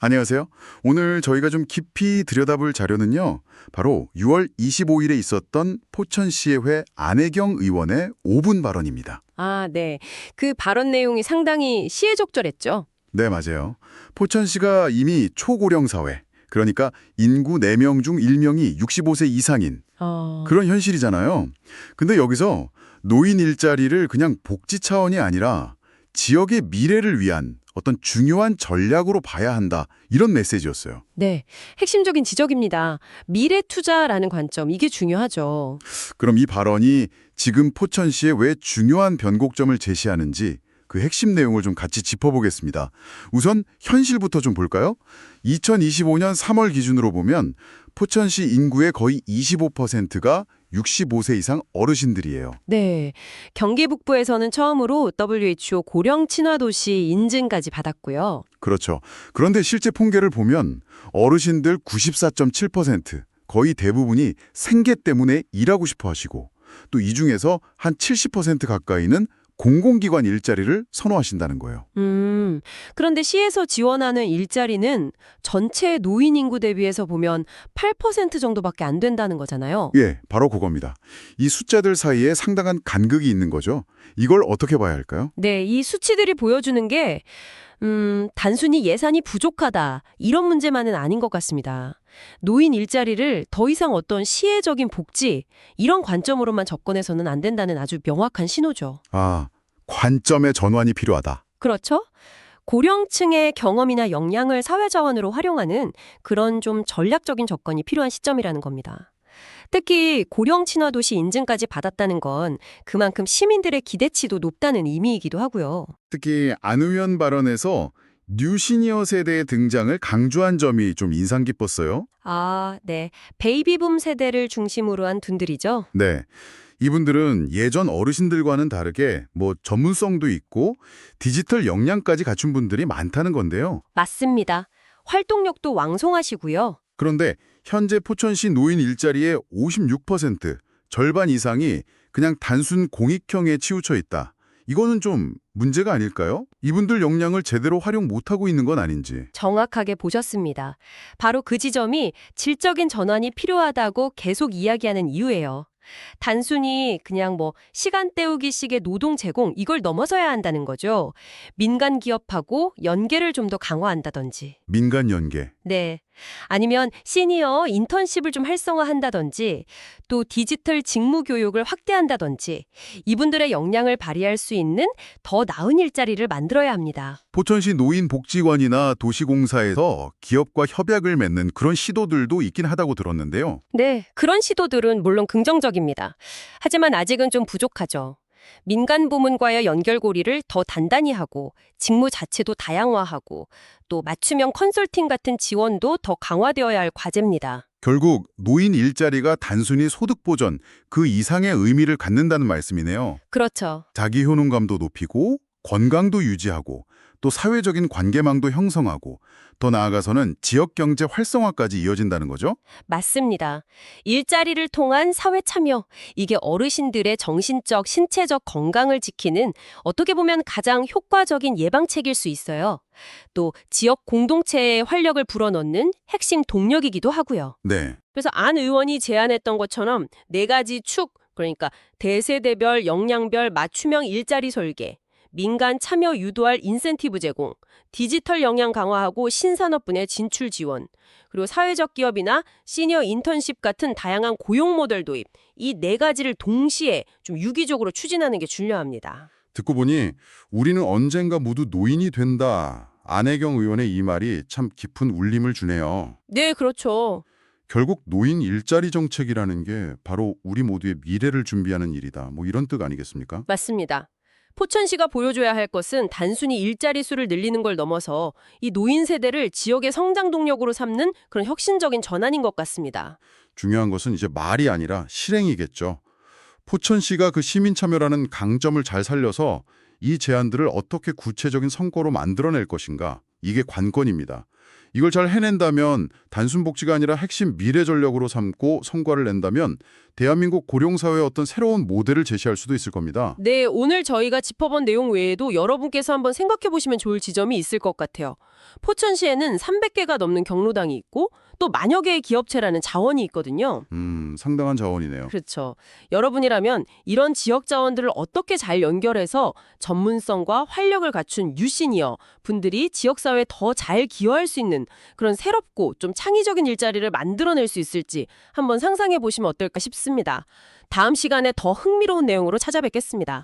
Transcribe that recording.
안녕하세요. 오늘 저희가 좀 깊이 들여다볼 자료는요. 바로 6월 25일에 있었던 포천시의회 안혜경 의원의 5분 발언입니다. 아, 네. 그 발언 내용이 상당히 시의적절했죠. 네, 맞아요. 포천시가 이미 초고령 사회, 그러니까 인구 4명 중 1명이 65세 이상인 그런 현실이잖아요. 근데 여기서 노인 일자리를 그냥 복지 차원이 아니라 지역의 미래를 위한 어떤 중요한 전략으로 봐야 한다. 이런 메시지였어요. 네. 핵심적인 지적입니다. 미래 투자라는 관점, 이게 중요하죠. 그럼 이 발언이 지금 포천시에 왜 중요한 변곡점을 제시하는지 그 핵심 내용을 좀 같이 짚어보겠습니다. 우선 현실부터 좀 볼까요? 2025년 3월 기준으로 보면 포천시 인구의 거의 25%가 65세 이상 어르신들이에요. 네. 경기 북부에서는 처음으로 WHO 고령 친화 도시 인증까지 받았고요. 그렇죠. 그런데 실제 통계를 보면 어르신들 94.7%, 거의 대부분이 생계 때문에 일하고 싶어 하시고 또 이 중에서 한 70% 가까이는 공공기관 일자리를 선호하신다는 거예요. 그런데 시에서 지원하는 일자리는 전체 노인 인구 대비해서 보면 8% 정도밖에 안 된다는 거잖아요. 예, 바로 그겁니다. 이 숫자들 사이에 상당한 간극이 있는 거죠. 이걸 어떻게 봐야 할까요? 네, 이 수치들이 보여주는 게 단순히 예산이 부족하다 이런 문제만은 아닌 것 같습니다. 노인 일자리를 더 이상 어떤 시혜적인 복지 이런 관점으로만 접근해서는 안 된다는 아주 명확한 신호죠. 아, 관점의 전환이 필요하다. 그렇죠? 고령층의 경험이나 역량을 사회자원으로 활용하는 그런 좀 전략적인 접근이 필요한 시점이라는 겁니다. 특히 고령 친화 도시 인증까지 받았다는 건 그만큼 시민들의 기대치도 높다는 의미이기도 하고요. 특히 안 의원 발언에서 뉴 시니어 세대의 등장을 강조한 점이 좀 인상 깊었어요. 아, 네. 베이비붐 세대를 중심으로 한 분들이죠. 네. 이분들은 예전 어르신들과는 다르게 전문성도 있고 디지털 역량까지 갖춘 분들이 많다는 건데요. 맞습니다. 활동력도 왕성하시고요. 그런데 현재 포천시 노인 일자리의 56%, 절반 이상이 그냥 단순 공익형에 치우쳐 있다. 이거는 좀 문제가 아닐까요? 이분들 역량을 제대로 활용 못하고 있는 건 아닌지. 정확하게 보셨습니다. 바로 그 지점이 질적인 전환이 필요하다고 계속 이야기하는 이유예요. 단순히 그냥 시간 때우기식의 노동 제공 이걸 넘어서야 한다는 거죠. 민간 기업하고 연계를 좀 더 강화한다든지. 민간 연계. 네. 아니면 시니어 인턴십을 좀 활성화한다든지 또 디지털 직무 교육을 확대한다든지 이분들의 역량을 발휘할 수 있는 더 나은 일자리를 만들어야 합니다. 포천시 노인복지관이나 도시공사에서 기업과 협약을 맺는 그런 시도들도 있긴 하다고 들었는데요. 네, 그런 시도들은 물론 긍정적입니다. 하지만 아직은 좀 부족하죠. 민간 부문과의 연결고리를 더 단단히 하고 직무 자체도 다양화하고 또 맞춤형 컨설팅 같은 지원도 더 강화되어야 할 과제입니다. 결국 노인 일자리가 단순히 소득 보전, 그 이상의 의미를 갖는다는 말씀이네요. 그렇죠. 자기 효능감도 높이고 건강도 유지하고 또 사회적인 관계망도 형성하고 더 나아가서는 지역 경제 활성화까지 이어진다는 거죠. 맞습니다. 일자리를 통한 사회 참여, 이게 어르신들의 정신적, 신체적 건강을 지키는 어떻게 보면 가장 효과적인 예방책일 수 있어요. 또 지역 공동체의 활력을 불어넣는 핵심 동력이기도 하고요. 네. 그래서 안 의원이 제안했던 것처럼 네 가지 축, 그러니까 대세대별, 역량별 맞춤형 일자리 설계, 민간 참여 유도할 인센티브 제공, 디지털 역량 강화하고 신산업분야 진출 지원, 그리고 사회적 기업이나 시니어 인턴십 같은 다양한 고용 모델 도입, 이 네 가지를 동시에 좀 유기적으로 추진하는 게 중요합니다. 듣고 보니 우리는 언젠가 모두 노인이 된다. 안혜경 의원의 이 말이 참 깊은 울림을 주네요. 네, 그렇죠. 결국 노인 일자리 정책이라는 게 바로 우리 모두의 미래를 준비하는 일이다. 이런 뜻 아니겠습니까? 맞습니다. 포천시가 보여줘야 할 것은 단순히 일자리 수를 늘리는 걸 넘어서 이 노인 세대를 지역의 성장 동력으로 삼는 그런 혁신적인 전환인 것 같습니다. 중요한 것은 이제 말이 아니라 실행이겠죠. 포천시가 그 시민 참여라는 강점을 잘 살려서 이 제안들을 어떻게 구체적인 성과로 만들어낼 것인가. 이게 관건입니다. 이걸 잘 해낸다면 단순 복지가 아니라 핵심 미래 전략으로 삼고 성과를 낸다면 대한민국 고령사회의 어떤 새로운 모델을 제시할 수도 있을 겁니다. 네, 오늘 저희가 짚어본 내용 외에도 여러분께서 한번 생각해 보시면 좋을 지점이 있을 것 같아요. 포천시에는 300개가 넘는 경로당이 있고 또 만여 개의 기업체라는 자원이 있거든요. 상당한 자원이네요. 그렇죠. 여러분이라면 이런 지역 자원들을 어떻게 잘 연결해서 전문성과 활력을 갖춘 유시니어 분들이 지역사회에 더 잘 기여할 수 있는 그런 새롭고 좀 창의적인 일자리를 만들어낼 수 있을지 한번 상상해 보시면 어떨까 싶습니다. 다음 시간에 더 흥미로운 내용으로 찾아뵙겠습니다.